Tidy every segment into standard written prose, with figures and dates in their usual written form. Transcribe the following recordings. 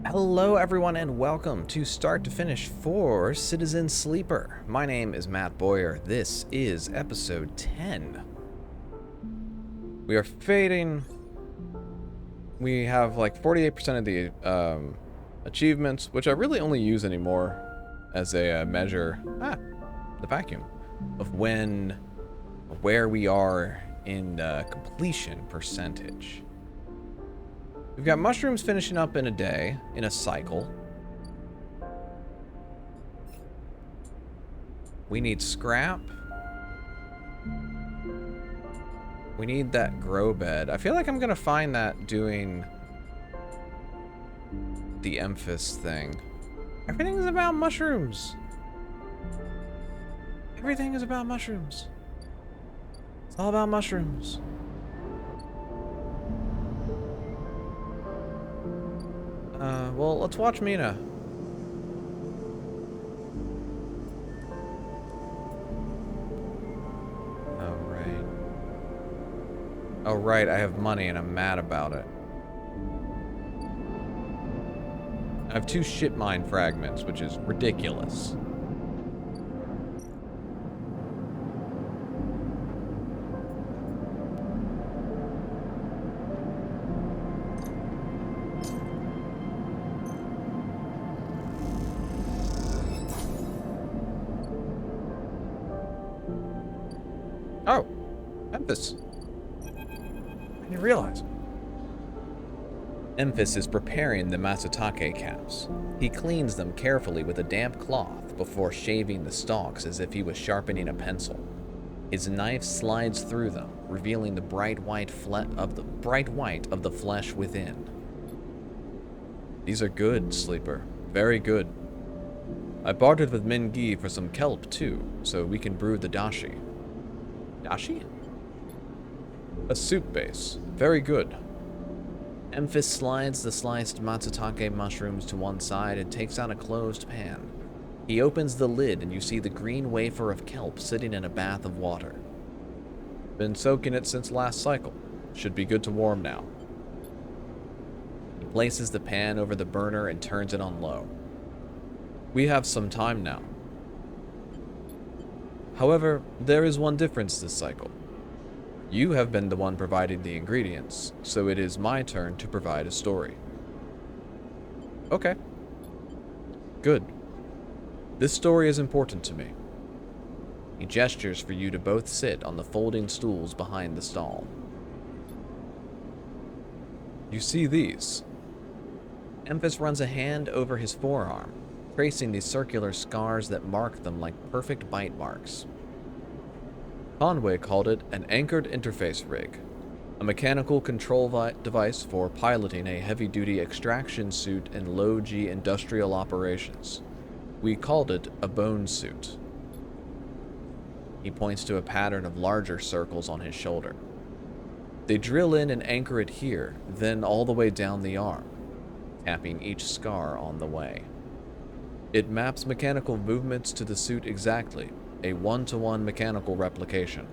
Hello, everyone, and welcome to Start to Finish for Citizen Sleeper. My name is Matt Bowyer. This is episode 10. We are fading. We have like 48% of the achievements, which I really only use anymore as a measure, the vacuum, of where we are in completion percentage. We've got mushrooms finishing up in a day, in a cycle. We need scrap. We need that grow bed. I feel like I'm gonna find that doing the Emphas thing. Everything is about mushrooms. Everything is about mushrooms. It's all about mushrooms. Well, let's watch Mina. Oh, right, I have money and I'm mad about it. I have 2 ship mine fragments, which is ridiculous. Oh, Memphis. I didn't realize. Memphis is preparing the Masatake caps. He cleans them carefully with a damp cloth before shaving the stalks as if he was sharpening a pencil. His knife slides through them, revealing the bright white of the flesh within. These are good, Sleeper. Very good. I bartered with Mingi for some kelp too, so we can brew the dashi. Dashi? A soup base. Very good. Memphis slides the sliced matsutake mushrooms to one side and takes out a closed pan. He opens the lid and you see the green wafer of kelp sitting in a bath of water. Been soaking it since last cycle. Should be good to warm now. He places the pan over the burner and turns it on low. We have some time now. However, there is one difference this cycle. You have been the one providing the ingredients, so it is my turn to provide a story. Okay. Good. This story is important to me. He gestures for you to both sit on the folding stools behind the stall. You see these? Emphas runs a hand over his forearm, tracing the circular scars that mark them like perfect bite marks. Conway called it an anchored interface rig, a mechanical control device for piloting a heavy-duty extraction suit in low-G industrial operations. We called it a bone suit. He points to a pattern of larger circles on his shoulder. They drill in and anchor it here, then all the way down the arm, tapping each scar on the way. It maps mechanical movements to the suit exactly, a 1-to-1 mechanical replication.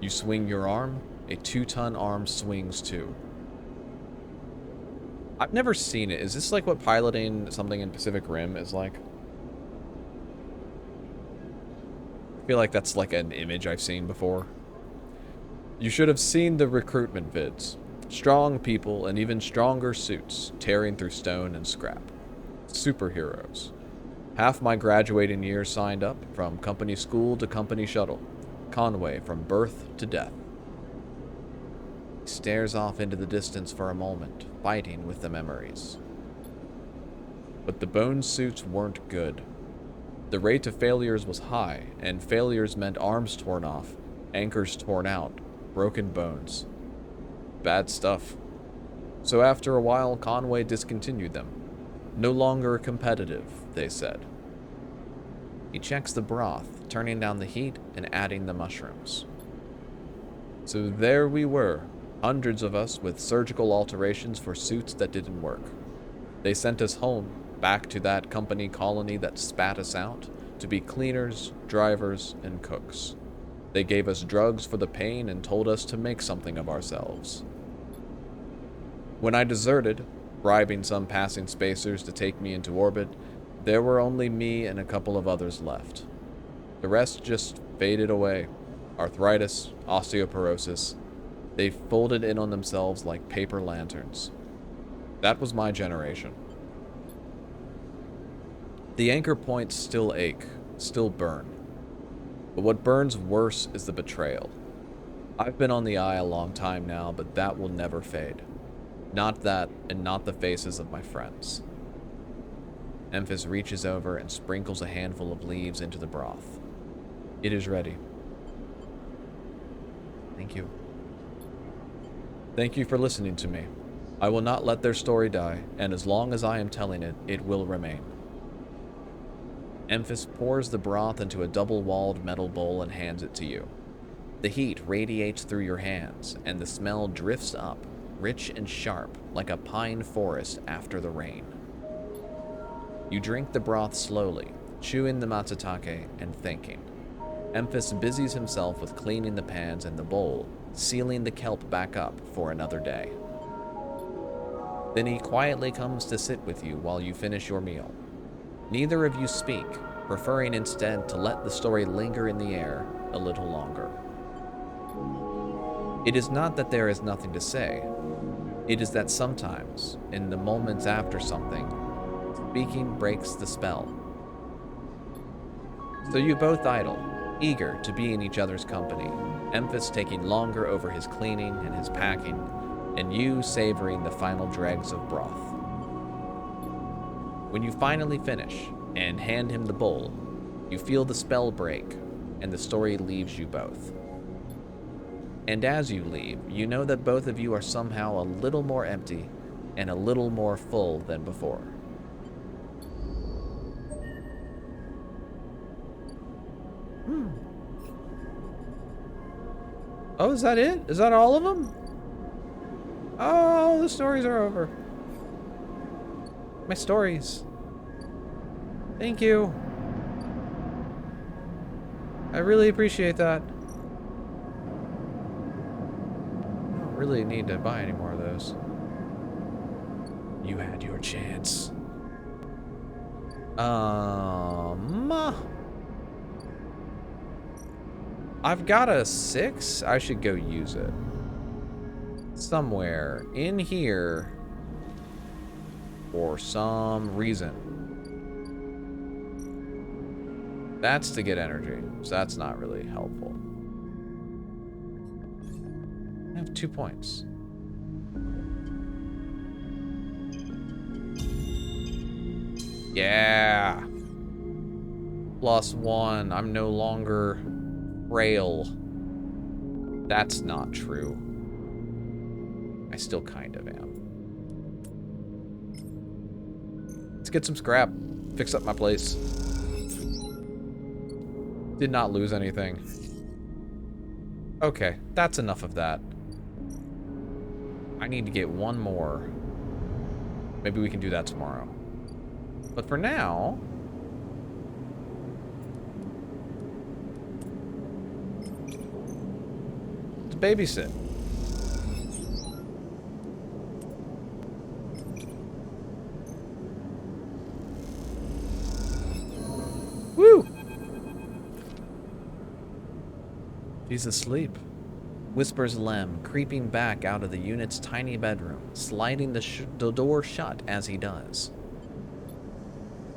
You swing your arm, a 2-ton arm swings too. I've never seen it. Is this like what piloting something in Pacific Rim is like? I feel like that's like an image I've seen before. You should have seen the recruitment vids. Strong people and even stronger suits tearing through stone and scrap. Superheroes. Half my graduating years signed up, from company school to company shuttle. Conway from birth to death. He stares off into the distance for a moment, fighting with the memories. But the bone suits weren't good. The rate of failures was high, and failures meant arms torn off, anchors torn out, broken bones. Bad stuff. So after a while, Conway discontinued them. No longer competitive, they said. He checks the broth, turning down the heat and adding the mushrooms. So there we were, hundreds of us with surgical alterations for suits that didn't work. They sent us home, back to that company colony that spat us out, to be cleaners, drivers, and cooks. They gave us drugs for the pain and told us to make something of ourselves. When I deserted, bribing some passing spacers to take me into orbit, there were only me and a couple of others left. The rest just faded away. Arthritis, osteoporosis. They folded in on themselves like paper lanterns. That was my generation. The anchor points still ache, still burn. But what burns worse is the betrayal. I've been on the eye a long time now, but that will never fade. Not that, and not the faces of my friends. Memphis reaches over and sprinkles a handful of leaves into the broth. It is ready. Thank you. Thank you for listening to me. I will not let their story die, and as long as I am telling it, it will remain. Memphis pours the broth into a double-walled metal bowl and hands it to you. The heat radiates through your hands, and the smell drifts up, rich and sharp, like a pine forest after the rain. You drink the broth slowly, chewing the matsutake and thinking. Memphis busies himself with cleaning the pans and the bowl, sealing the kelp back up for another day. Then he quietly comes to sit with you while you finish your meal. Neither of you speak, preferring instead to let the story linger in the air a little longer. It is not that there is nothing to say. It is that sometimes, in the moments after something, speaking breaks the spell. So you both idle, eager to be in each other's company, Memphis taking longer over his cleaning and his packing, and you savoring the final dregs of broth. When you finally finish and hand him the bowl, you feel the spell break, and the story leaves you both. And as you leave, you know that both of you are somehow a little more empty and a little more full than before. Oh, is that it? Is that all of them? Oh, the stories are over. My stories. Thank you. I really appreciate that. I don't really need to buy any more of those. You had your chance. I've got a 6. I should go use it. Somewhere in here for some reason. That's to get energy, so that's not really helpful. I have 2 points. Yeah. +1. I'm no longer frail. That's not true. I still kind of am. Let's get some scrap. Fix up my place. Did not lose anything. Okay, that's enough of that. I need to get one more. Maybe we can do that tomorrow. But for now... let's babysit. Woo! She's asleep, whispers Lem, creeping back out of the unit's tiny bedroom, sliding the door shut as he does.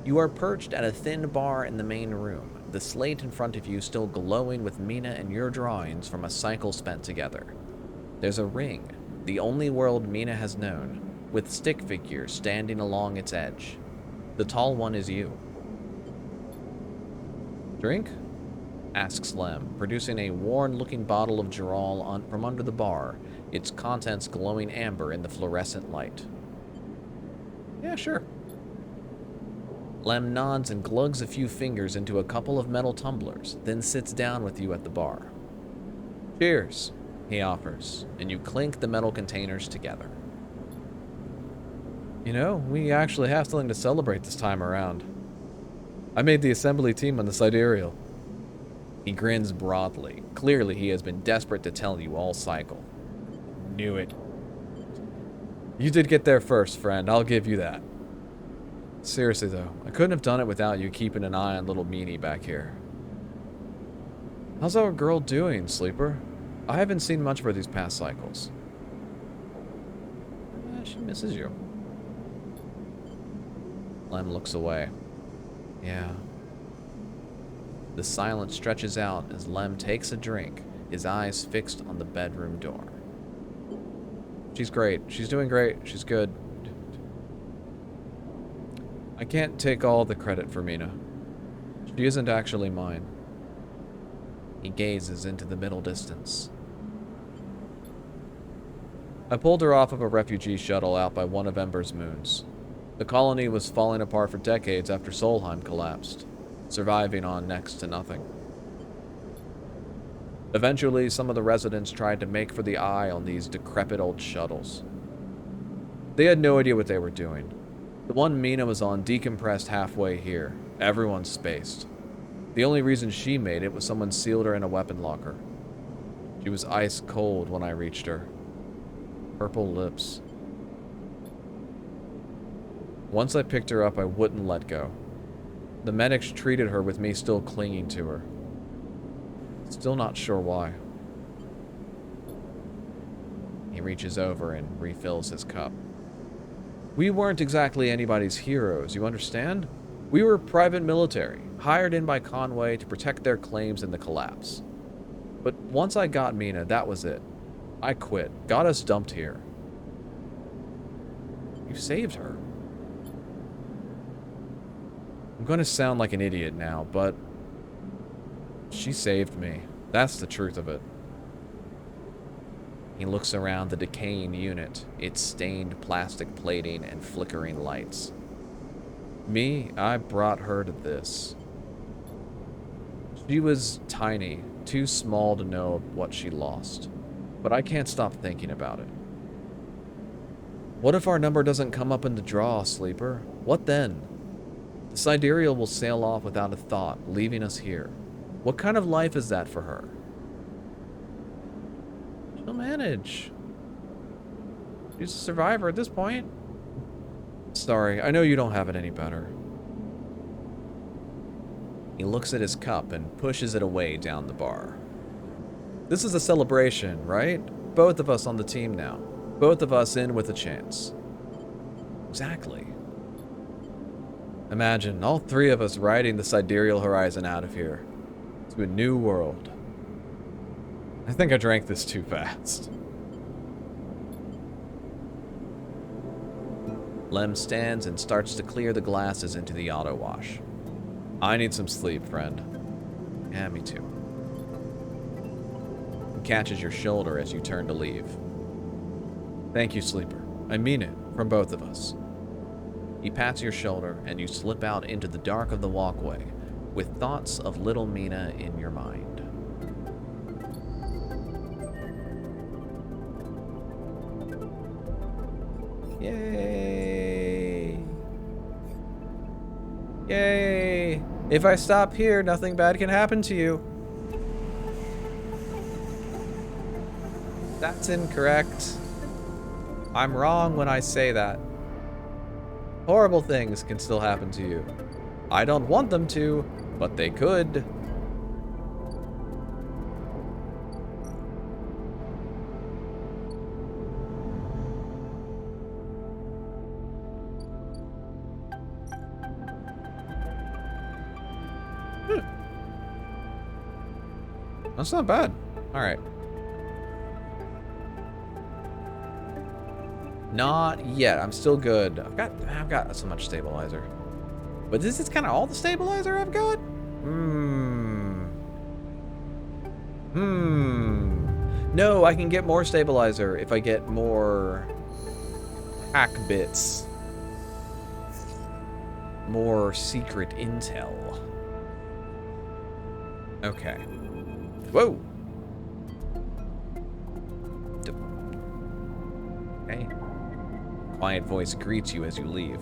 You are perched at a thin bar in the main room, the slate in front of you still glowing with Mina and your drawings from a cycle spent together. There's a ring, the only world Mina has known, with stick figures standing along its edge. The tall one is you. Drink? Asks Lem, producing a worn-looking bottle of Gerol from under the bar, its contents glowing amber in the fluorescent light. Yeah, sure. Lem nods and glugs a few fingers into a couple of metal tumblers, then sits down with you at the bar. Cheers, he offers, and you clink the metal containers together. You know, we actually have something to celebrate this time around. I made the assembly team on the Sidereal. He grins broadly. Clearly, he has been desperate to tell you all cycle. Knew it. You did get there first, friend. I'll give you that. Seriously, though, I couldn't have done it without you keeping an eye on little Meanie back here. How's our girl doing, Sleeper? I haven't seen much of her these past cycles. She misses you. Lem looks away. Yeah. The silence stretches out as Lem takes a drink, his eyes fixed on the bedroom door. She's great. She's doing great. She's good. I can't take all the credit for Mina. She isn't actually mine. He gazes into the middle distance. I pulled her off of a refugee shuttle out by one of Ember's moons. The colony was falling apart for decades after Solheim collapsed, surviving on next to nothing. Eventually, some of the residents tried to make for the eye on these decrepit old shuttles. They had no idea what they were doing. The one Mina was on decompressed halfway here. Everyone's spaced. The only reason she made it was someone sealed her in a weapon locker. She was ice cold when I reached her. Purple lips. Once I picked her up, I wouldn't let go. The medics treated her with me still clinging to her. Still not sure why. He reaches over and refills his cup. We weren't exactly anybody's heroes, you understand? We were private military, hired in by Conway to protect their claims in the collapse. But once I got Mina, that was it. I quit, got us dumped here. You saved her. I'm going to sound like an idiot now, but she saved me. That's the truth of it. He looks around the decaying unit, its stained plastic plating and flickering lights. Me, I brought her to this. She was tiny, too small to know what she lost. But I can't stop thinking about it. What if our number doesn't come up in the draw, Sleeper? What then? The Sidereal will sail off without a thought, leaving us here. What kind of life is that for her? She'll manage. She's a survivor at this point. Sorry, I know you don't have it any better. He looks at his cup and pushes it away down the bar. This is a celebration, right? Both of us on the team now. Both of us in with a chance. Exactly. Imagine all three of us riding the sidereal horizon out of here to a new world. I think I drank this too fast. Lem stands and starts to clear the glasses into the auto wash. I need some sleep, friend. Yeah, me too. He catches your shoulder as you turn to leave. Thank you, Sleeper. I mean it, from both of us. He pats your shoulder and you slip out into the dark of the walkway with thoughts of little Mina in your mind. Yay! Yay! If I stop here, nothing bad can happen to you. That's incorrect. I'm wrong when I say that. Horrible things can still happen to you. I don't want them to, but they could. That's not bad. All right. Not yet. I'm still good. I've got so much stabilizer. But this is kind of all the stabilizer I've got? No, I can get more stabilizer if I get more hack bits. More secret intel. Okay. Whoa. Okay. Quiet voice greets you as you leave.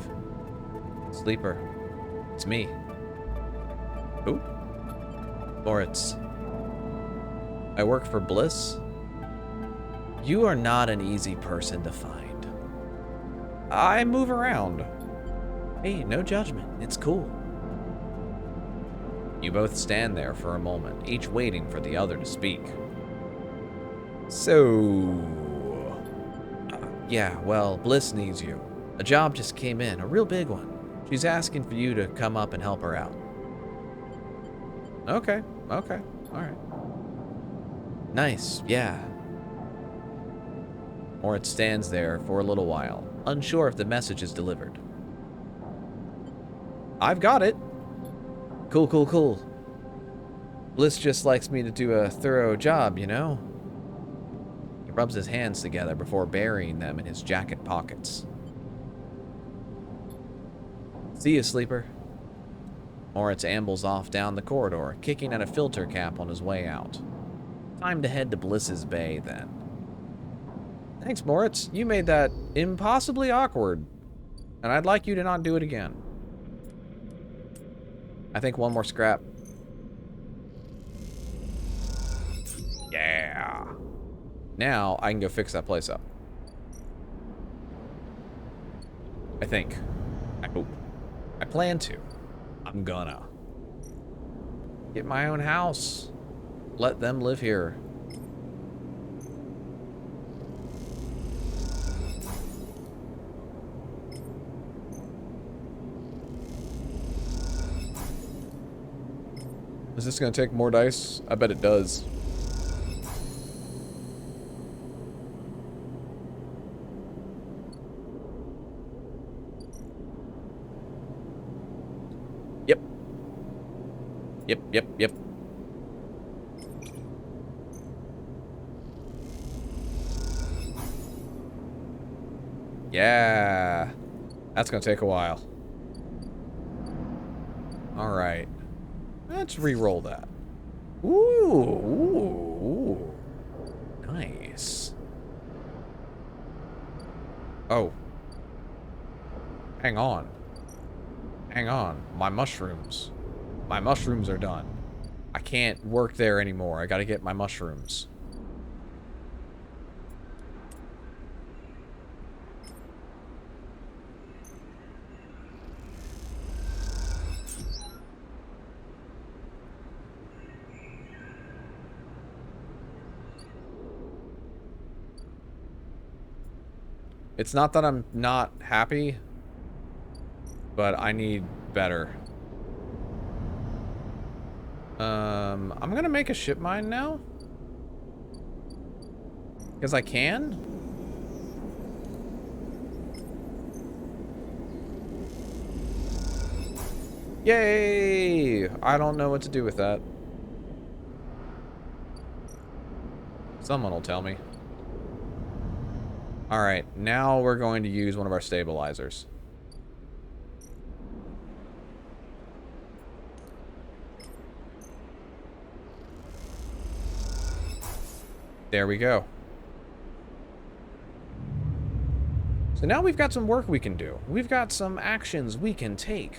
Sleeper, it's me. Who? Moritz. I work for Bliss. You are not an easy person to find. I move around. Hey, no judgment. It's cool. You both stand there for a moment, each waiting for the other to speak. So... yeah, well, Bliss needs you. A job just came in, a real big one. She's asking for you to come up and help her out. Okay, alright. Nice, yeah. Moritz stands there for a little while, unsure if the message is delivered. I've got it. Cool. Bliss just likes me to do a thorough job, you know? He rubs his hands together before burying them in his jacket pockets. See you, sleeper. Moritz ambles off down the corridor, kicking at a filter cap on his way out. Time to head to Bliss's Bay, then. Thanks, Moritz. You made that impossibly awkward, and I'd like you to not do it again. I think one more scrap. Yeah. Now I can go fix that place up. I think. I hope. I plan to. I'm gonna. Get my own house. Let them live here. Is this gonna take more dice? I bet it does. Yep. Yeah. That's gonna take a while. Alright. Let's re-roll that. Ooh. Nice. Oh. Hang on. My mushrooms. My mushrooms are done. I can't work there anymore. I gotta get my mushrooms. It's not that I'm not happy, but I need better. I'm gonna make a ship mine now. Because I can. Yay! I don't know what to do with that. Someone will tell me. Alright, now we're going to use one of our stabilizers. There we go. So now we've got some work we can do. We've got some actions we can take.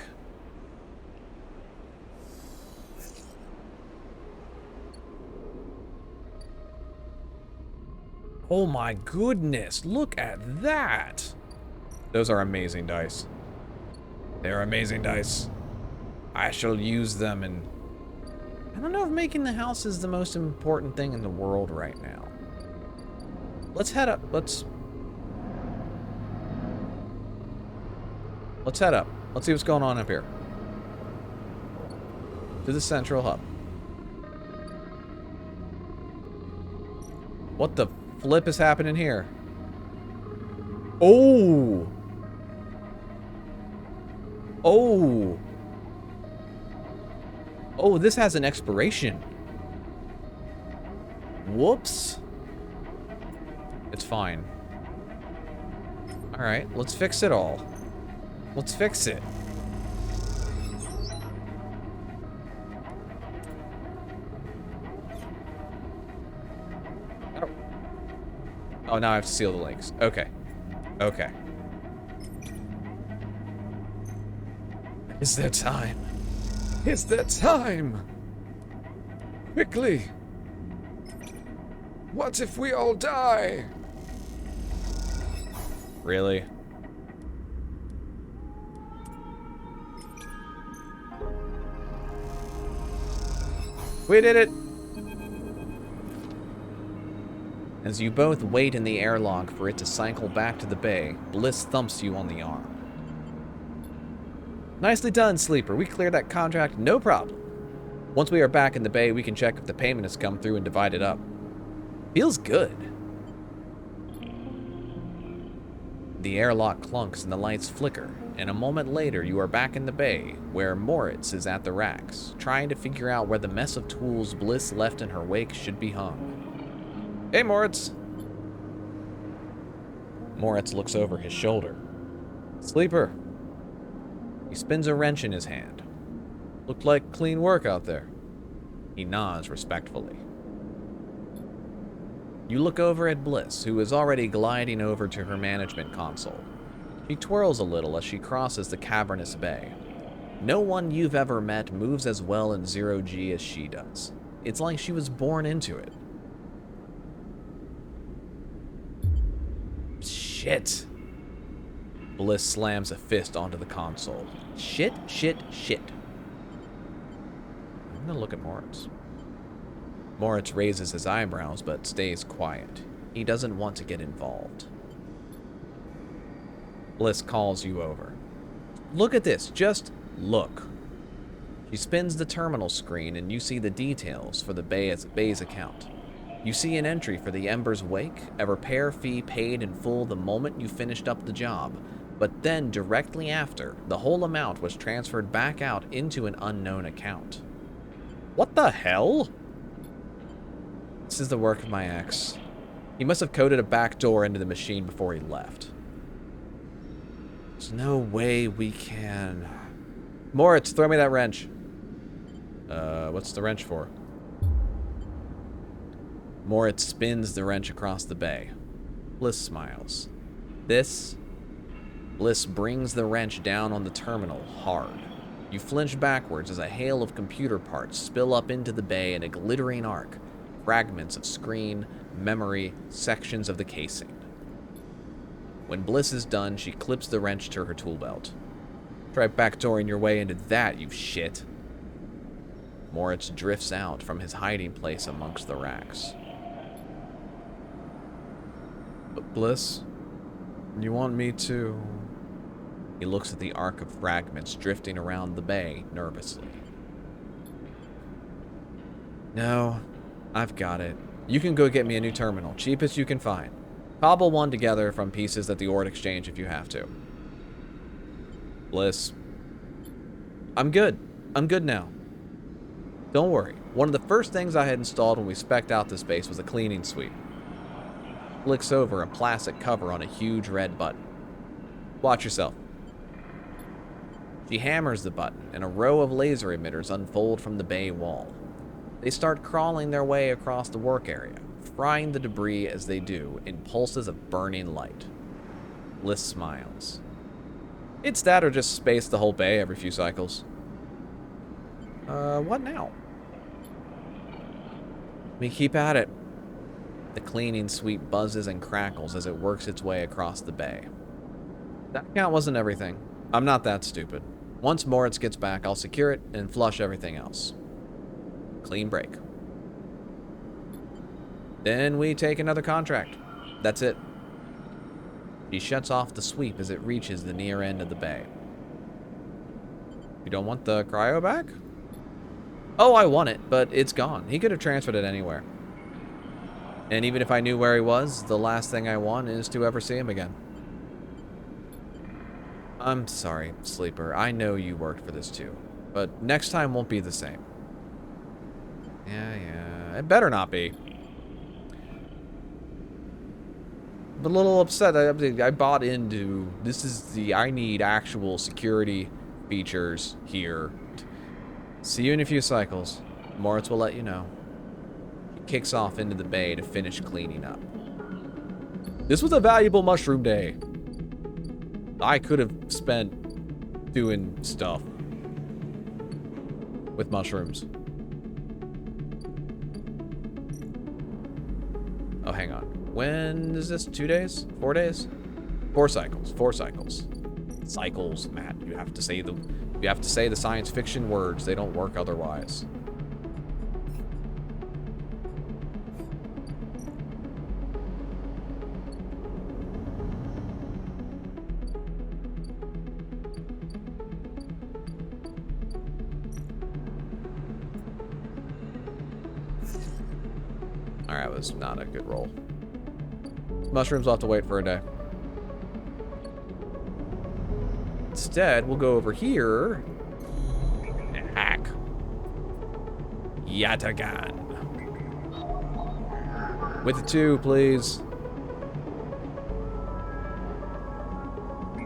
Oh my goodness, look at that! Those are amazing dice. They're amazing dice. I shall use them and... I don't know if making the house is the most important thing in the world right now. Let's head up. Let's head up. Let's see what's going on up here. To the central hub. What the flip is happening here? Oh! Oh! Oh, this has an expiration. Whoops. It's fine. Alright, let's fix it all. Let's fix it. Oh. Oh, now I have to seal the links. Okay. Okay. Is there time? Is there time? Quickly. What if we all die? Really? We did it! As you both wait in the airlock for it to cycle back to the bay, Bliss thumps you on the arm. Nicely done, Sleeper. We cleared that contract, no problem. Once we are back in the bay, we can check if the payment has come through and divide it up. Feels good. The airlock clunks and the lights flicker, and a moment later you are back in the bay, where Moritz is at the racks, trying to figure out where the mess of tools Bliss left in her wake should be hung. Hey, Moritz. Moritz looks over his shoulder. Sleeper. He spins a wrench in his hand. Looked like clean work out there. He nods respectfully. You look over at Bliss, who is already gliding over to her management console. She twirls a little as she crosses the cavernous bay. No one you've ever met moves as well in zero-G as she does. It's like she was born into it. Shit. Bliss slams a fist onto the console. Shit, shit, shit. I'm gonna look at Moritz. Moritz raises his eyebrows but stays quiet. He doesn't want to get involved. Bliss calls you over. Look at this, just look. She spins the terminal screen and you see the details for the bay's account. You see an entry for the Ember's Wake, a repair fee paid in full the moment you finished up the job, but then directly after, the whole amount was transferred back out into an unknown account. What the hell? This is the work of my ex. He must have coded a backdoor into the machine before he left. There's no way we can... Moritz, throw me that wrench. What's the wrench for? Moritz spins the wrench across the bay. Bliss smiles. This? Bliss brings the wrench down on the terminal hard. You flinch backwards as a hail of computer parts spill up into the bay in a glittering arc. Fragments of screen, memory, sections of the casing. When Bliss is done, she clips the wrench to her tool belt. Try backdooring your way into that, you shit. Moritz drifts out from his hiding place amongst the racks. But Bliss, you want me to... He looks at the arc of fragments drifting around the bay nervously. No, I've got it. You can go get me a new terminal, cheapest you can find. Cobble one together from pieces at the Ord Exchange if you have to. Bliss. I'm good. I'm good now. Don't worry. One of the first things I had installed when we spec'd out this base was a cleaning sweep. Flicks over a plastic cover on a huge red button. Watch yourself. She hammers the button, and a row of laser emitters unfold from the bay wall. They start crawling their way across the work area, frying the debris as they do in pulses of burning light. Bliss smiles. It's that or just space the whole bay every few cycles. What now? We keep at it. The cleaning sweep buzzes and crackles as it works its way across the bay. That count wasn't everything. I'm not that stupid. Once Moritz gets back, I'll secure it and flush everything else. Clean break. Then we take another contract. That's it. She shuts off the sweep as it reaches the near end of the bay. You don't want the cryo back? Oh, I want it, but it's gone. He could have transferred it anywhere. And even if I knew where he was, the last thing I want is to ever see him again. I'm sorry, Sleeper. I know you worked for this too. But next time won't be the same. Yeah. It better not be. I'm a little upset. I bought into... This is the... I need actual security features here. See you in a few cycles. Moritz will let you know. He kicks off into the bay to finish cleaning up. This was a valuable mushroom day. I could have spent doing stuff with mushrooms. Oh, hang on. When is this? 2 days? 4 days? 4 cycles. 4 cycles. Cycles, Matt. You have to say the science fiction words. They don't work otherwise. Alright, was not a good roll. Mushrooms will have to wait for a day. Instead, we'll go over here and hack Yatagan. With the 2, please.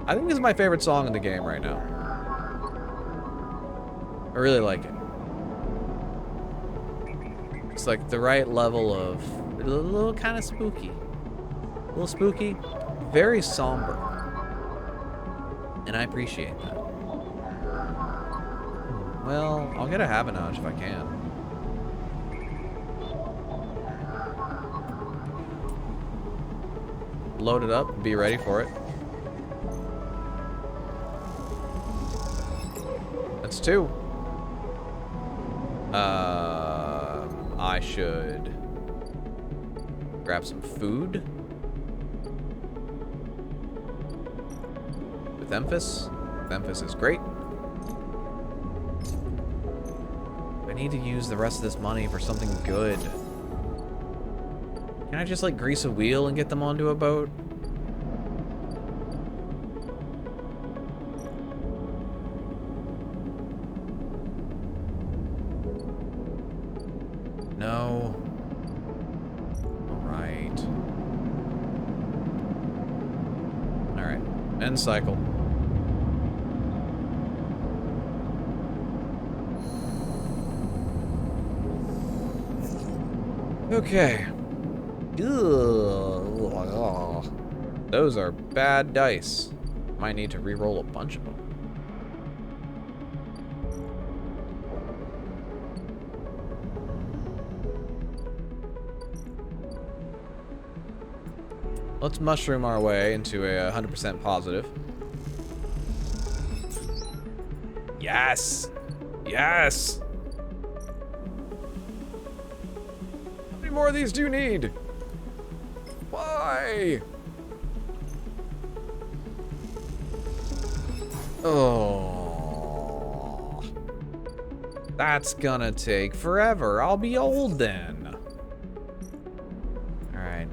I think this is my favorite song in the game right now. I really like it. It's like the right level of a little kind of spooky. A little spooky, very somber. And I appreciate that. Well, I'll get a Habanage if I can. Load it up and be ready for it. That's 2. I should grab some food. With Emphas. Emphas is great. I need to use the rest of this money for something good. Can I just, like, grease a wheel and get them onto a boat? No. Alright. Alright. End cycle. Okay. Ugh. Those are bad dice. Might need to re-roll a bunch of them. Let's mushroom our way into a 100% positive. Yes! Yes! How many more of these do you need? Why? Oh. That's gonna take forever. I'll be old then. Alright.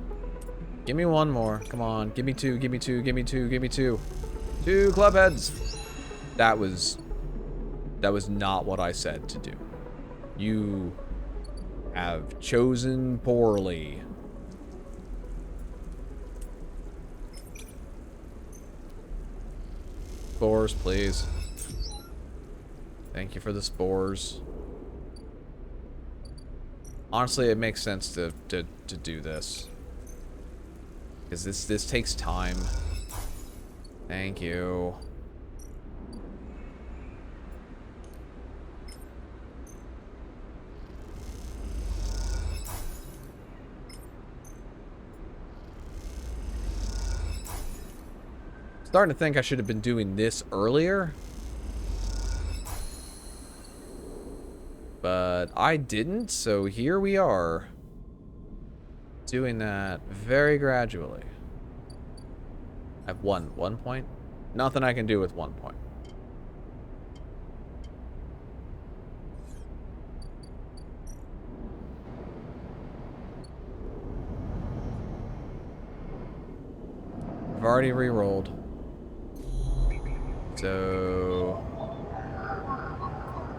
Give me one more. Come on. Give me 2, give me 2, give me 2, give me 2. 2 club heads. That was not what I said to do. You have chosen poorly. Spores, please. Thank you for the spores. Honestly, it makes sense to do this. Because this takes time. Thank you. Starting to think I should have been doing this earlier. But I didn't, so here we are. Doing that very gradually. I have one point. Nothing I can do with 1 point. I've already re-rolled. So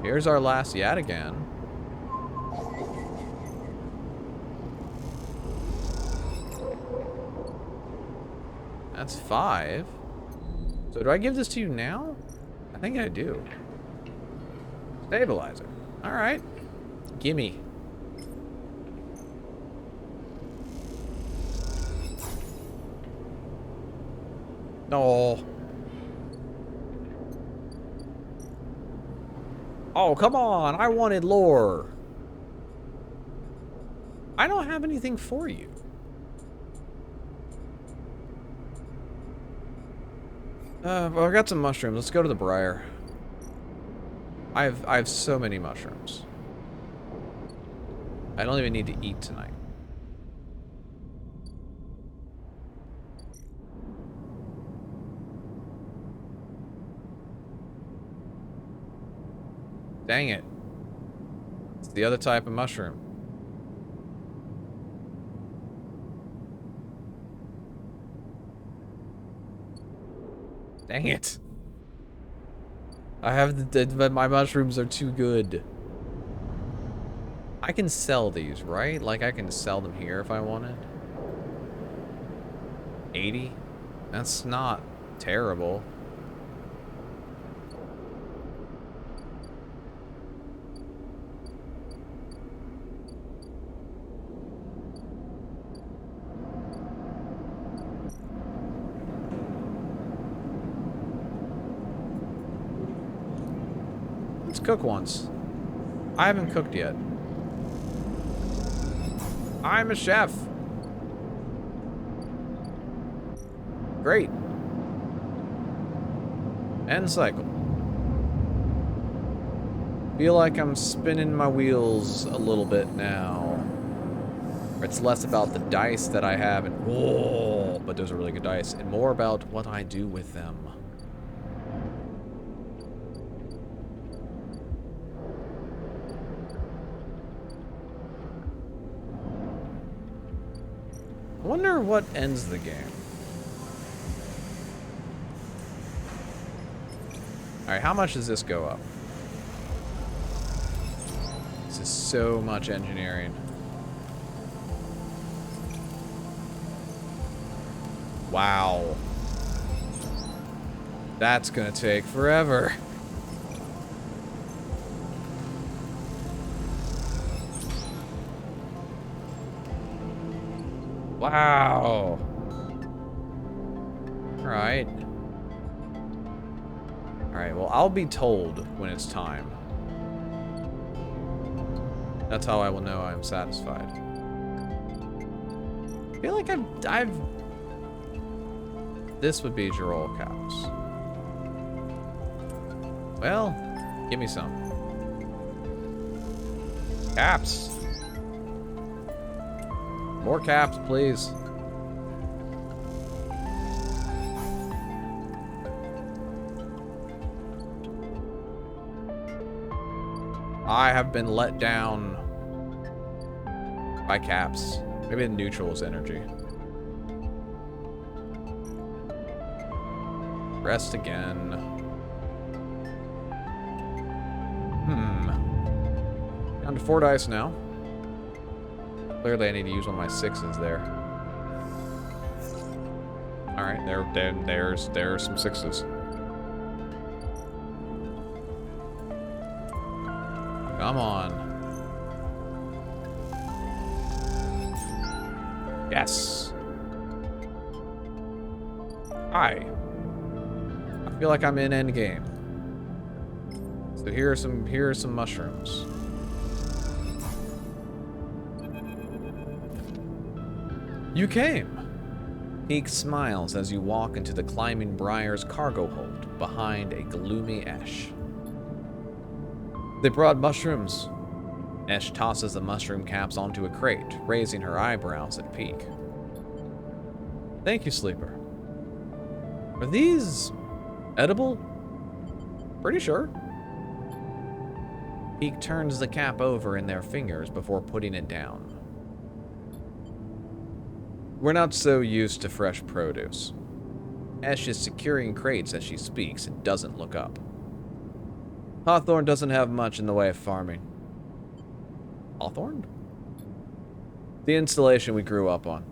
here's our last Yatagan. That's 5. So do I give this to you now? I think I do. Stabilizer. Alright. Gimme. No. Oh, come on. I wanted lore. I don't have anything for you. Well, I've got some mushrooms. Let's go to the Briar. I have so many mushrooms. I don't even need to eat tonight. Dang it. It's the other type of mushroom. Dang it. I have but my mushrooms are too good. I can sell these, right? Like, I can sell them here if I wanted. 80? That's not terrible. Let's cook once. I haven't cooked yet. I'm a chef. Great. End cycle. Feel like I'm spinning my wheels a little bit now. It's less about the dice that I have, and whoa, but those are really good dice, and more about what I do with them. I wonder what ends the game. Alright, how much does this go up? This is so much engineering. Wow. That's gonna take forever. Wow. Alright. Alright, well, I'll be told when it's time. That's how I will know I'm satisfied. I feel like I've... This would be Girol cows. Well, give me some. Caps. More caps, please. I have been let down by caps. Maybe the neutral is energy. Rest again. Down to 4 dice now. Clearly I need to use one of my 6s there. Alright, there's some 6s. Come on. Yes. Hi. I feel like I'm in endgame. So here are some mushrooms. You came. Peak smiles as you walk into the Climbing Briar's cargo hold behind a gloomy Esh. They brought mushrooms. Esh tosses the mushroom caps onto a crate, raising her eyebrows at Peak. Thank you, Sleeper. Are these edible? Pretty sure. Peak turns the cap over in their fingers before putting it down. We're not so used to fresh produce. Esh is securing crates as she speaks and doesn't look up. Hawthorne doesn't have much in the way of farming. Hawthorne? The installation we grew up on.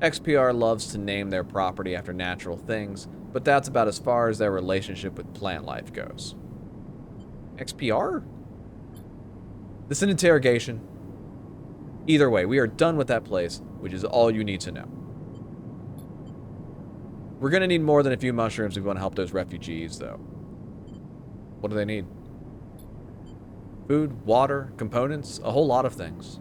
XPR loves to name their property after natural things, but that's about as far as their relationship with plant life goes. XPR? This is an interrogation. Either way, we are done with that place, which is all you need to know. We're gonna need more than a few mushrooms if we want to help those refugees, though. What do they need? Food, water, components, a whole lot of things.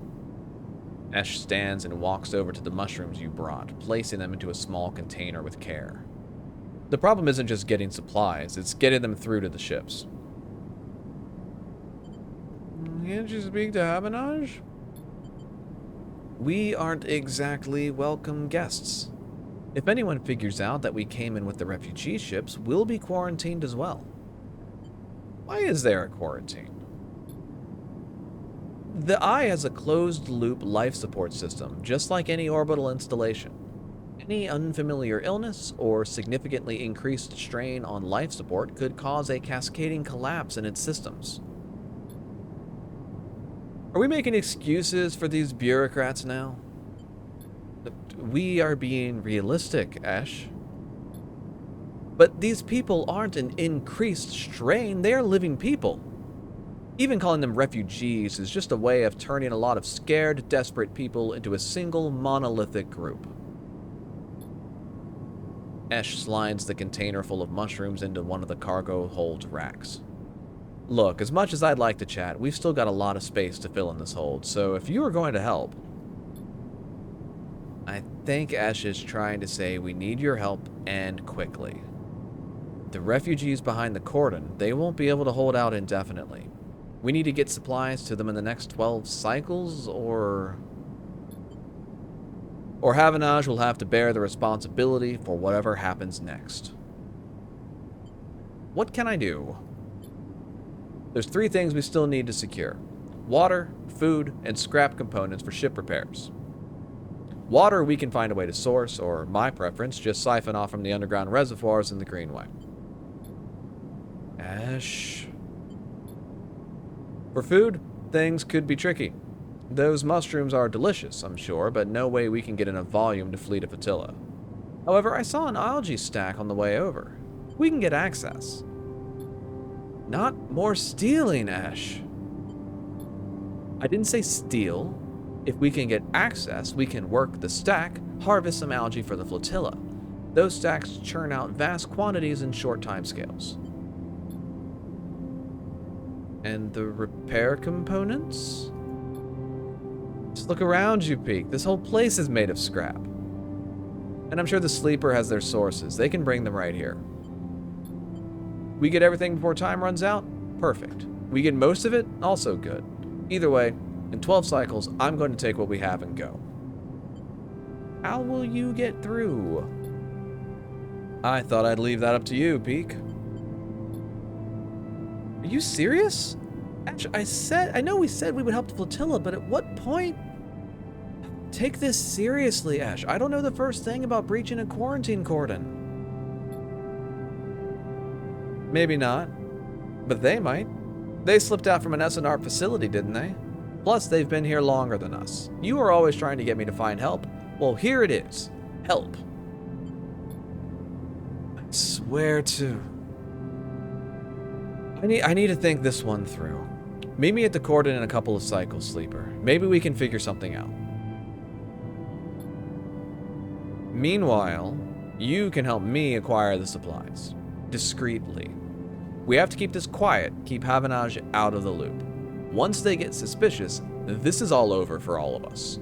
Esh stands and walks over to the mushrooms you brought, placing them into a small container with care. The problem isn't just getting supplies, it's getting them through to the ships. Can't you speak to Habanage? We aren't exactly welcome guests. If anyone figures out that we came in with the refugee ships, we'll be quarantined as well. Why is there a quarantine? The Eye has a closed-loop life support system, just like any orbital installation. Any unfamiliar illness or significantly increased strain on life support could cause a cascading collapse in its systems. Are we making excuses for these bureaucrats now? We are being realistic, Ash. But these people aren't an increased strain, they are living people. Even calling them refugees is just a way of turning a lot of scared, desperate people into a single monolithic group. Ash slides the container full of mushrooms into one of the cargo hold racks. Look, as much as I'd like to chat, we've still got a lot of space to fill in this hold, so if you are going to help... I think Ash is trying to say we need your help, and quickly. The refugees behind the cordon, they won't be able to hold out indefinitely. We need to get supplies to them in the next 12 cycles, or Havanage will have to bear the responsibility for whatever happens next. What can I do? There's 3 things we still need to secure. Water, food, and scrap components for ship repairs. Water we can find a way to source, or my preference, just siphon off from the underground reservoirs in the Greenway. Ash... For food, things could be tricky. Those mushrooms are delicious, I'm sure, but no way we can get enough volume to fleet a flotilla. However, I saw an algae stack on the way over. We can get access. Not more stealing, Ash. I didn't say steal. If we can get access, we can work the stack, harvest some algae for the flotilla. Those stacks churn out vast quantities in short timescales. And the repair components? Just look around you, Peak. This whole place is made of scrap. And I'm sure the Sleeper has their sources. They can bring them right here. We get everything before time runs out? Perfect. We get most of it? Also good. Either way, in 12 cycles, I'm going to take what we have and go. How will you get through? I thought I'd leave that up to you, Peak. Are you serious? Actually, I know we said we would help the flotilla, but at what point? Take this seriously, Ash. I don't know the first thing about breaching a quarantine cordon. Maybe not, but they might. They slipped out from an SNR facility, didn't they? Plus, they've been here longer than us. You were always trying to get me to find help. Well, here it is. Help. I swear to... I need to think this one through. Meet me at the cordon in a couple of cycles, Sleeper. Maybe we can figure something out. Meanwhile, you can help me acquire the supplies. Discreetly. We have to keep this quiet, keep Havanage out of the loop. Once they get suspicious, this is all over for all of us.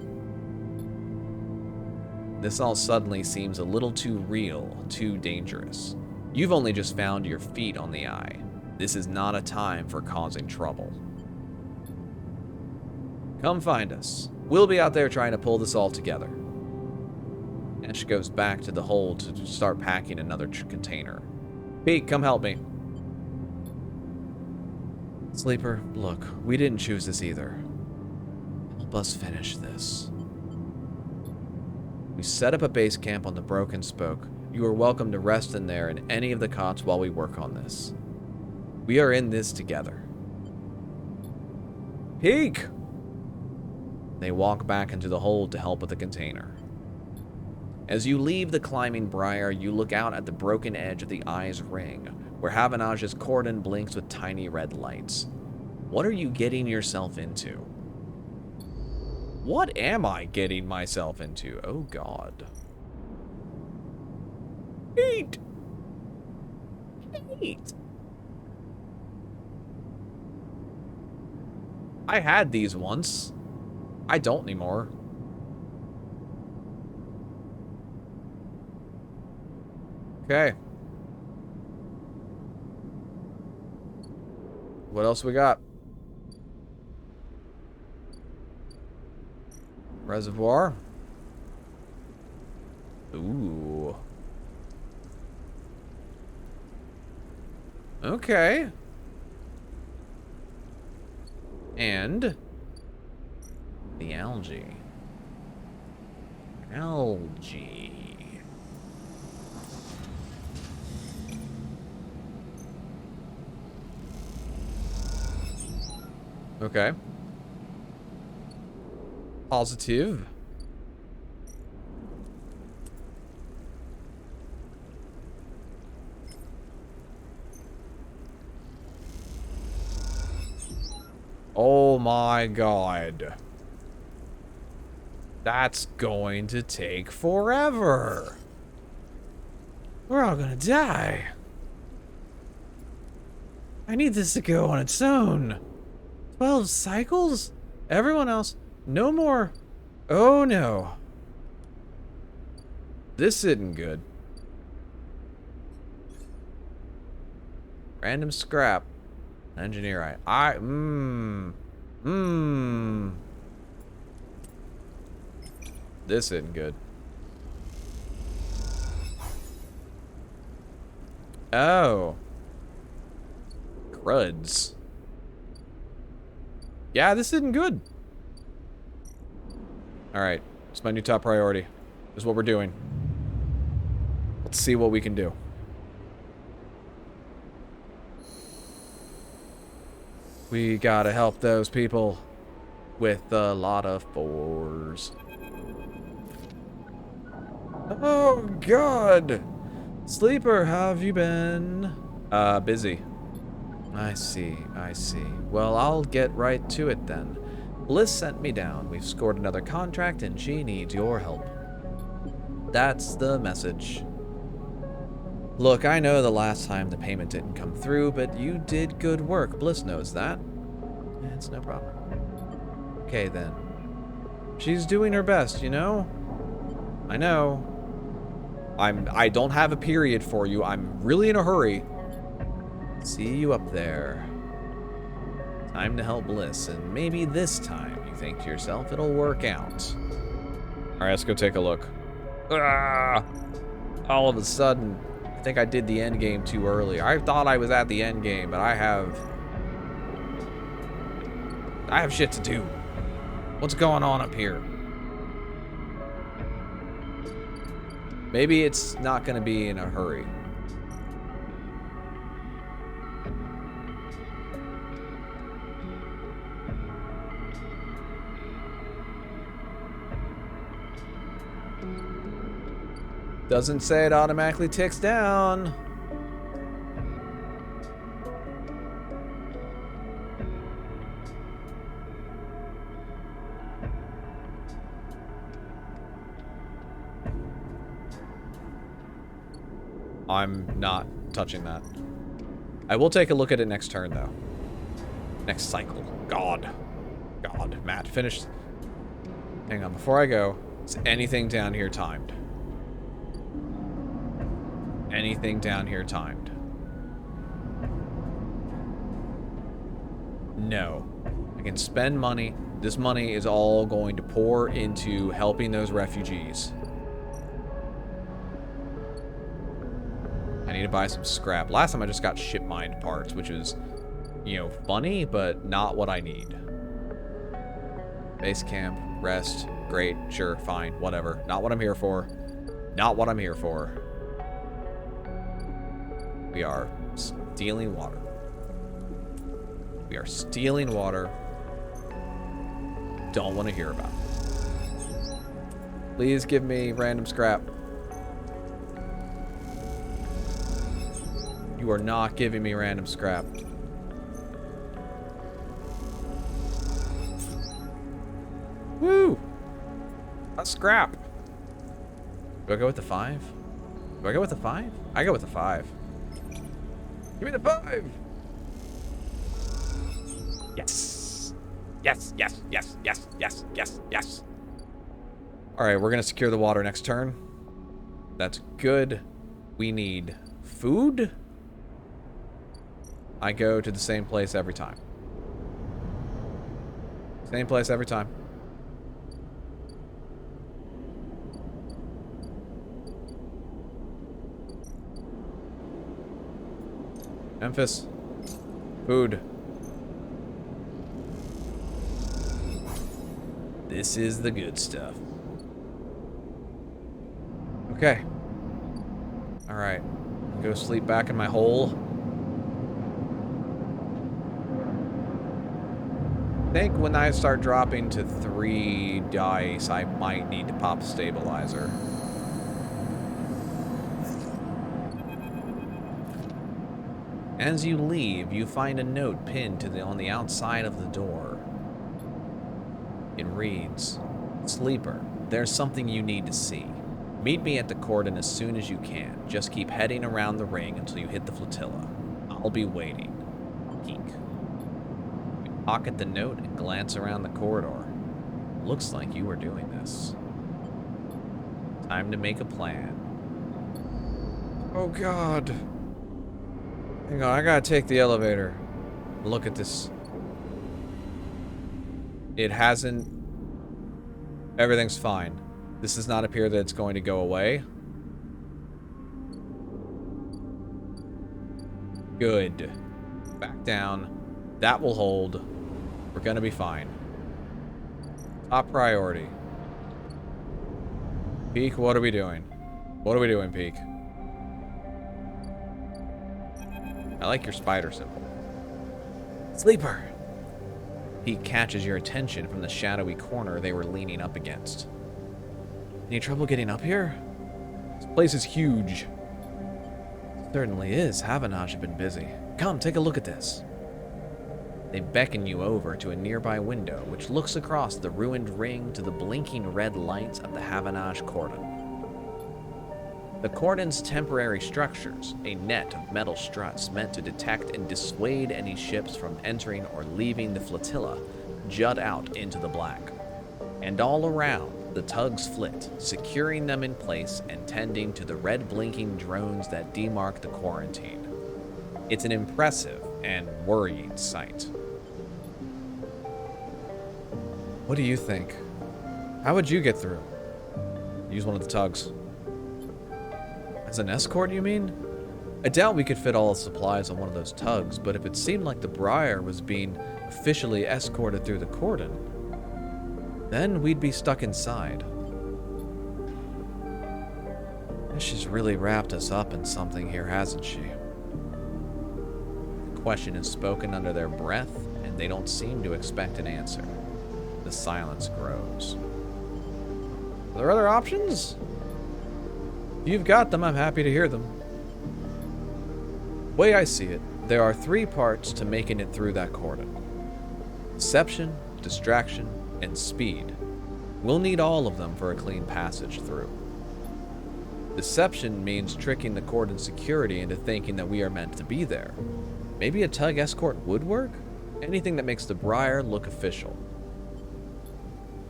This all suddenly seems a little too real, too dangerous. You've only just found your feet on the eye. This is not a time for causing trouble. Come find us. We'll be out there trying to pull this all together. Ash goes back to the hold to start packing another container. Pete, come help me. Sleeper, look, we didn't choose this either. Help us finish this. We set up a base camp on the Broken Spoke. You are welcome to rest in there in any of the cots while we work on this. We are in this together. Peek! They walk back into the hold to help with the container. As you leave the climbing briar, you look out at the broken edge of the Eye's Ring, where Havanage's cordon blinks with tiny red lights. What are you getting yourself into? What am I getting myself into? Oh, God. Pete! Pete! I had these once. I don't anymore. Okay. What else we got? Reservoir. Ooh. Okay. And the algae. Algae. Okay. Positive. Oh my god. That's going to take forever. We're all gonna die. I need this to go on its own. 12 cycles? Everyone else, no more. Oh no. This isn't good. Random scrap. Engineer This isn't good. Oh. Cruds. Yeah, this isn't good. Alright. It's my new top priority. This is what we're doing. Let's see what we can do. We gotta help those people with a lot of fours. Oh, God! Sleeper, how have you been? Busy. I see, I see. Well, I'll get right to it then. Bliss sent me down. We've scored another contract and she needs your help. That's the message. Look, I know the last time the payment didn't come through, but you did good work. Bliss knows that. It's no problem. Okay, then. She's doing her best, you know? I know. I don't have a period for you. I'm really in a hurry. See you up there. Time to help Bliss, and maybe this time you think to yourself it'll work out. Alright, let's go take a look. Ah! All of a sudden, I think I did the end game too early. I thought I was at the end game, but I have shit to do. What's going on up here? Maybe it's not going to be in a hurry. Doesn't say it automatically ticks down. I'm not touching that. I will take a look at it next turn, though. Next cycle. God. God. Matt, finished. Hang on, before I go, is anything down here timed? Anything down here timed? No. I can spend money. This money is all going to pour into helping those refugees. I need to buy some scrap. Last time I just got ship mined parts, which is, you know, funny, but not what I need. Base camp, rest, great, sure, fine, whatever. Not what I'm here for. Not what I'm here for. We are stealing water. We are stealing water. Don't want to hear about it. Please give me random scrap. You are not giving me random scrap. Woo! A scrap. Do I go with the 5? Do I go with the 5? I go with the 5. Give me the 5! Yes! Yes, yes, yes, yes, yes, yes, yes. Alright, we're gonna secure the water next turn. That's good. We need food. I go to the same place every time. Same place every time. Memphis. Food. This is the good stuff. Okay. Alright. Go sleep back in my hole. think when I start dropping to 3 dice, I might need to pop a stabilizer. As you leave, you find a note pinned on the outside of the door. It reads, "Sleeper, there's something you need to see. Meet me at the cordon as soon as you can. Just keep heading around the ring until you hit the flotilla. I'll be waiting. Peek." You pocket the note and glance around the corridor. Looks like you were doing this. Time to make a plan. Oh God. Hang on, I gotta take the elevator. Look at this. It hasn't... Everything's fine. This does not appear that it's going to go away. Good. Back down. That will hold. We're gonna be fine. Top priority. Peek, what are we doing? What are we doing, Peek? I like your spider symbol. Sleeper! Peek catches your attention from the shadowy corner they were leaning up against. Any trouble getting up here? This place is huge. Certainly is. Havanage have been busy. Come, take a look at this. They beckon you over to a nearby window, which looks across the ruined ring to the blinking red lights of the Havanage cordon. The cordon's temporary structures, a net of metal struts meant to detect and dissuade any ships from entering or leaving the flotilla, jut out into the black. And all around, the tugs flit, securing them in place and tending to the red blinking drones that demark the quarantine. It's an impressive and worrying sight. What do you think? How would you get through? Use one of the tugs. As an escort, you mean? I doubt we could fit all the supplies on one of those tugs, but if it seemed like the Briar was being officially escorted through the cordon, then we'd be stuck inside. She's really wrapped us up in something here, hasn't she? The question is spoken under their breath, and they don't seem to expect an answer. The silence grows. Are there other options? If you've got them, I'm happy to hear them. The way I see it, there are 3 parts to making it through that cordon. Deception, distraction, and speed. We'll need all of them for a clean passage through. Deception means tricking the cordon security into thinking that we are meant to be there. Maybe a tug escort would work? Anything that makes the Briar look official.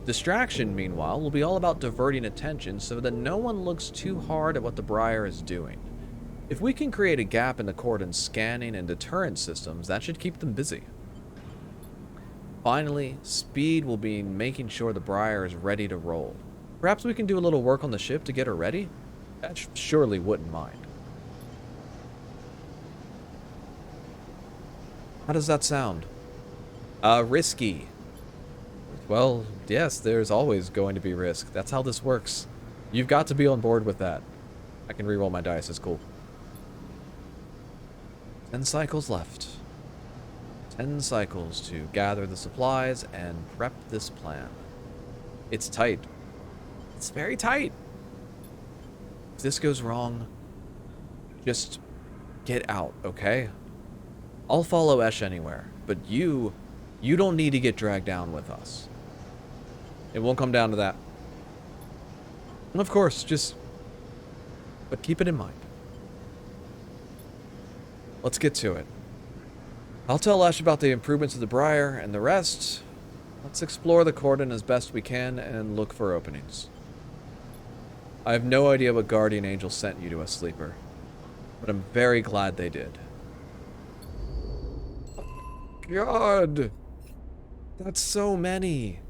Distraction, meanwhile, will be all about diverting attention so that no one looks too hard at what the Briar is doing. If we can create a gap in the cordon's scanning and deterrent systems, that should keep them busy. Finally, speed will be making sure the Briar is ready to roll. Perhaps we can do a little work on the ship to get her ready? That surely wouldn't mind. How does that sound? Risky. Well, yes, there's always going to be risk. That's how this works. You've got to be on board with that. I can reroll my dice, it's cool. 10 cycles left. 10 cycles to gather the supplies and prep this plan. It's tight. It's very tight. If this goes wrong, just get out, okay? I'll follow Esh anywhere, but you don't need to get dragged down with us. It won't come down to that. And of course, but keep it in mind. Let's get to it. I'll tell Ash about the improvements of the Briar, and the rest, let's explore the cordon as best we can and look for openings. I have no idea what guardian angel sent you to us, Sleeper, but I'm very glad they did. God! That's so many.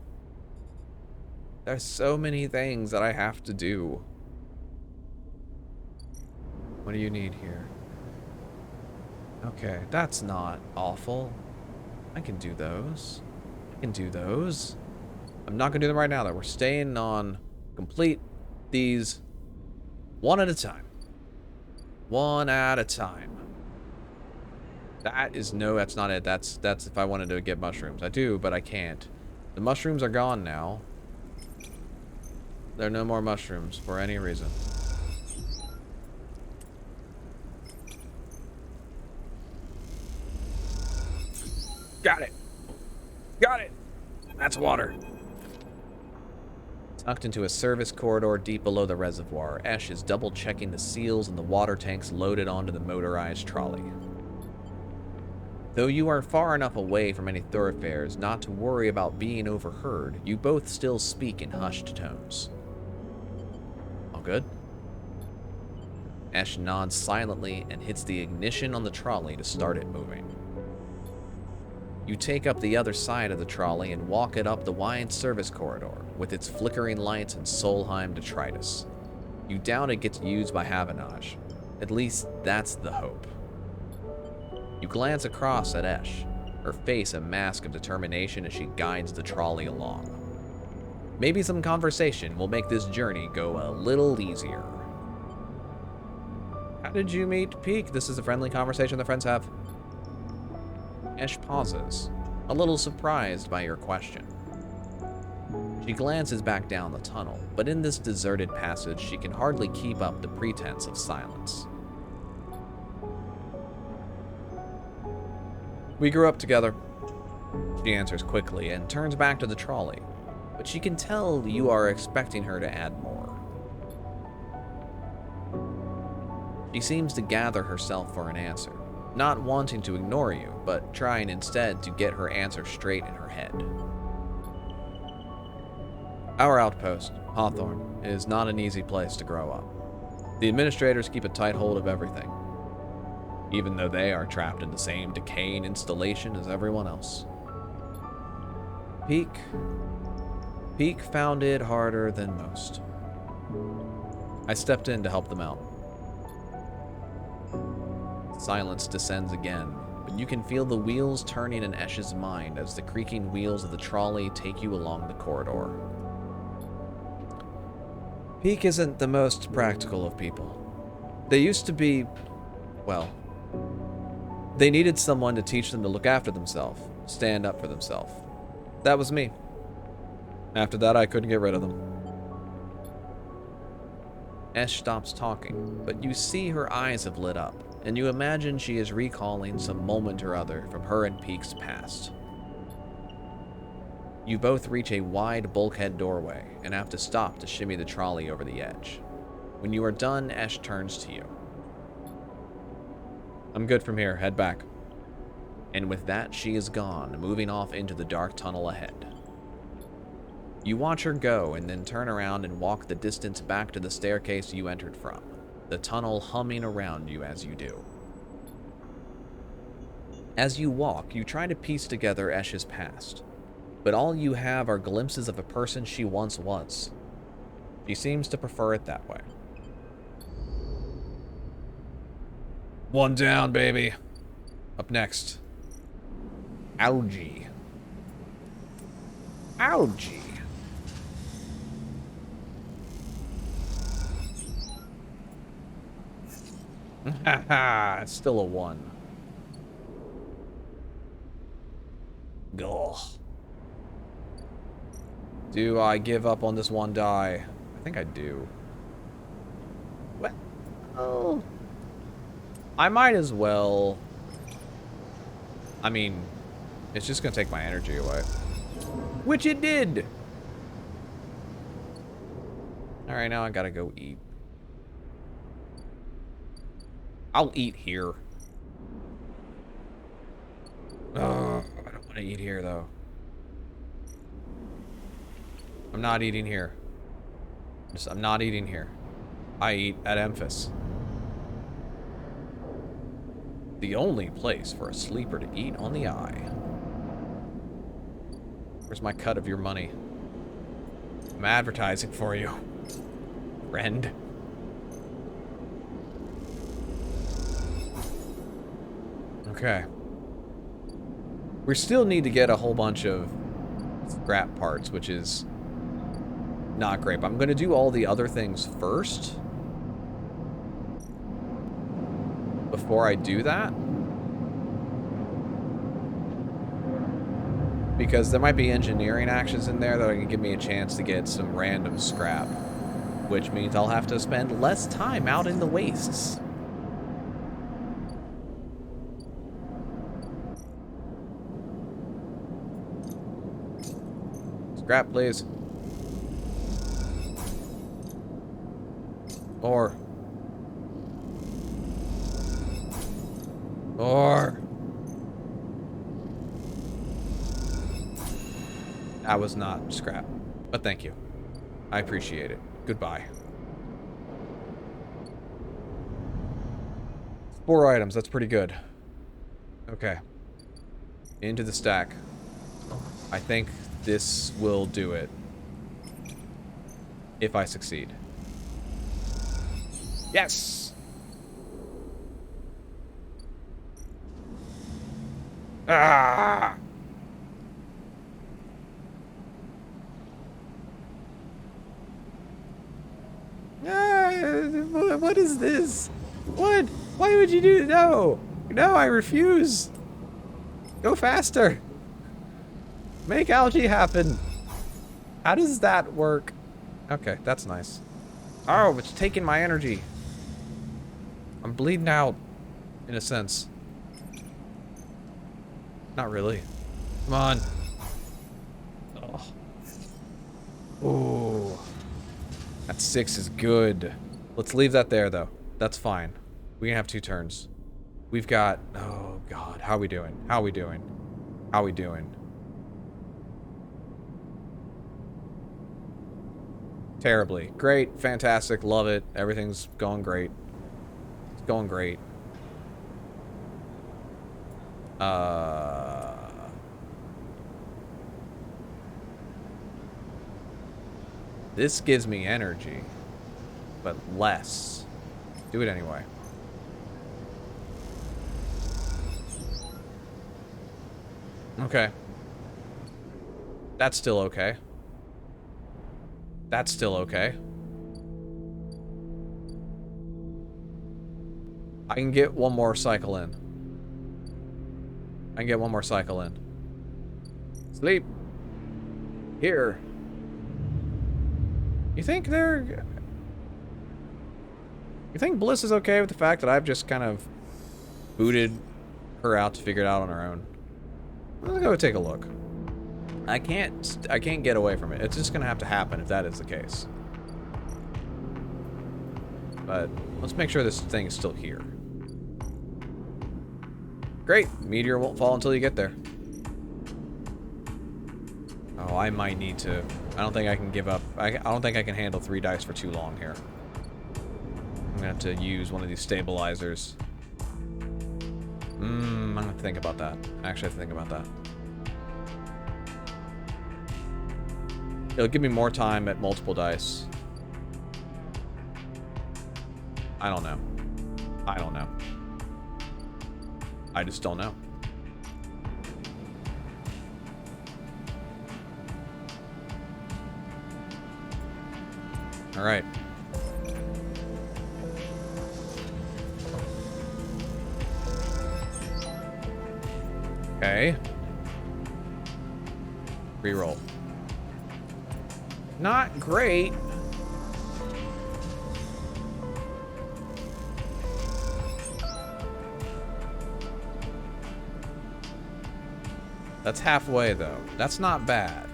There's so many things that I have to do. What do you need here? Okay, that's not awful. I can do those. I can do those. I'm not gonna do them right now though. We're staying on complete these one at a time. One at a time. That's not it. That's if I wanted to get mushrooms. I do, but I can't. The mushrooms are gone now. There are no more mushrooms for any reason. Got it. Got it. That's water. Tucked into a service corridor deep below the reservoir, Esh is double-checking the seals and the water tanks loaded onto the motorized trolley. Though you are far enough away from any thoroughfares not to worry about being overheard, you both still speak in hushed tones. All good? Esh nods silently and hits the ignition on the trolley to start it moving. You take up the other side of the trolley and walk it up the wide service corridor with its flickering lights and Solheim detritus. You doubt it gets used by Havanage. At least that's the hope. You glance across at Esh, her face a mask of determination as she guides the trolley along. Maybe some conversation will make this journey go a little easier. How did you meet Peak? This is a friendly conversation the friends have. Esh pauses, a little surprised by your question. She glances back down the tunnel, but in this deserted passage, she can hardly keep up the pretense of silence. We grew up together, she answers quickly and turns back to the trolley, but she can tell you are expecting her to add more. She seems to gather herself for an answer, not wanting to ignore you, but trying instead to get her answer straight in her head. Our outpost, Hawthorne, is not an easy place to grow up. The administrators keep a tight hold of everything, even though they are trapped in the same decaying installation as everyone else. Peak found it harder than most. I stepped in to help them out. Silence descends again, but you can feel the wheels turning in Esh's mind as the creaking wheels of the trolley take you along the corridor. Peak isn't the most practical of people. They used to be, well, they needed someone to teach them to look after themselves, stand up for themselves. That was me. After that, I couldn't get rid of them. Esh stops talking, but you see her eyes have lit up, and you imagine she is recalling some moment or other from her and Peak's past. You both reach a wide bulkhead doorway and have to stop to shimmy the trolley over the edge. When you are done, Esh turns to you. I'm good from here, head back. And with that, she is gone, moving off into the dark tunnel ahead. You watch her go and then turn around and walk the distance back to the staircase you entered from, the tunnel humming around you as you do. As you walk, you try to piece together Esh's past, but all you have are glimpses of a person she once was. She seems to prefer it that way. One down, baby. Up next. Algae. Algae. Haha, it's still a 1. Gah. Do I give up on this one die? I think I do. What? Oh. I might as well. I mean, it's just gonna take my energy away. Which it did! Alright, now I gotta go eat. I'll eat here. I don't want to eat here, though. I'm not eating here. I'm not eating here. I eat at Memphis. The only place for a sleeper to eat on the eye. Where's my cut of your money? I'm advertising for you, friend. Okay. We still need to get a whole bunch of scrap parts, which is not great. But I'm going to do all the other things first. Before I do that. Because there might be engineering actions in there that can give me a chance to get some random scrap. Which means I'll have to spend less time out in the wastes. Scrap, please. Or. That was not scrap. But thank you. I appreciate it. Goodbye. 4 items. That's pretty good. Okay. Into the stack. I think this will do it. If I succeed. Yes! Ah! What is this? What? Why would you do? No! No, I refuse! Go faster! Make algae happen! How does that work? Okay, that's nice. Oh, it's taking my energy. I'm bleeding out, in a sense. Not really. Come on. Oh. Ooh. That 6 is good. Let's leave that there, though. That's fine. We can have 2 turns. We've got... Oh, God. How are we doing? How are we doing? How are we doing? Terribly. Great. Fantastic. Love it. Everything's going great. It's going great. This gives me energy, but less. Do it anyway. Okay. That's still okay. That's still okay. I can get one more cycle in. I can get one more cycle in. Sleep. Here. You think they're... You think Bliss is okay with the fact that I've just kind of booted her out to figure it out on her own? Let's go take a look. I can't get away from it. It's just gonna have to happen if that is the case. But let's make sure this thing is still here. Great. Meteor won't fall until you get there. Oh, I might need to. I don't think I can give up. I don't think I can handle 3 dice for too long here. I'm gonna have to use one of these stabilizers. I'm gonna have to think about that. I actually have to think about that. It'll give me more time at multiple dice. I don't know. I don't know. I just don't know. All right. Okay. Reroll. Not great. That's halfway, though. That's not bad.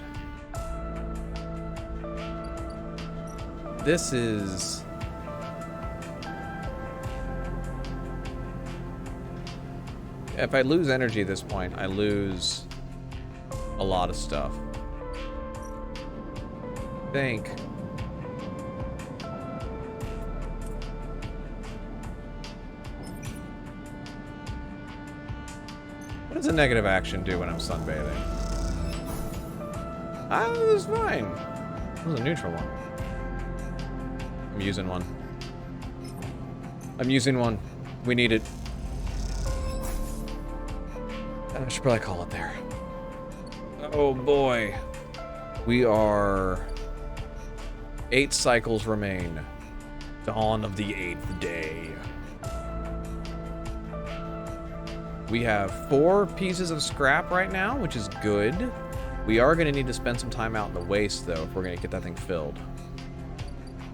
This is... If I lose energy at this point, I lose a lot of stuff. I think... What does a negative action do when I'm sunbathing? Ah, this is fine. This is a neutral one. I'm using one. I'm using one. We need it. I should probably call it there. Oh boy. We are... 8 cycles remain. Dawn of the 8th day. We have 4 pieces of scrap right now, which is good. We are going to need to spend some time out in the waste, though, if we're going to get that thing filled.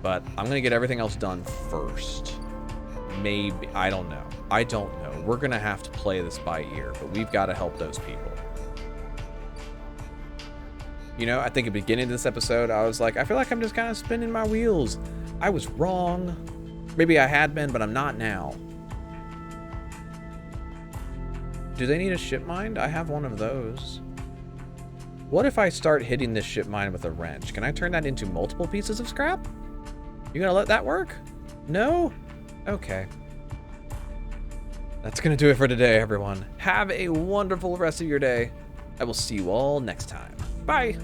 But I'm going to get everything else done first. Maybe. I don't know. I don't know. We're going to have to play this by ear, but we've got to help those people. You know, I think at the beginning of this episode, I was like, I feel like I'm just kind of spinning my wheels. I was wrong. Maybe I had been, but I'm not now. Do they need a ship mine? I have one of those. What if I start hitting this ship mine with a wrench? Can I turn that into multiple pieces of scrap? You gonna let that work? No? Okay. That's gonna do it for today, everyone. Have a wonderful rest of your day. I will see you all next time. Bye!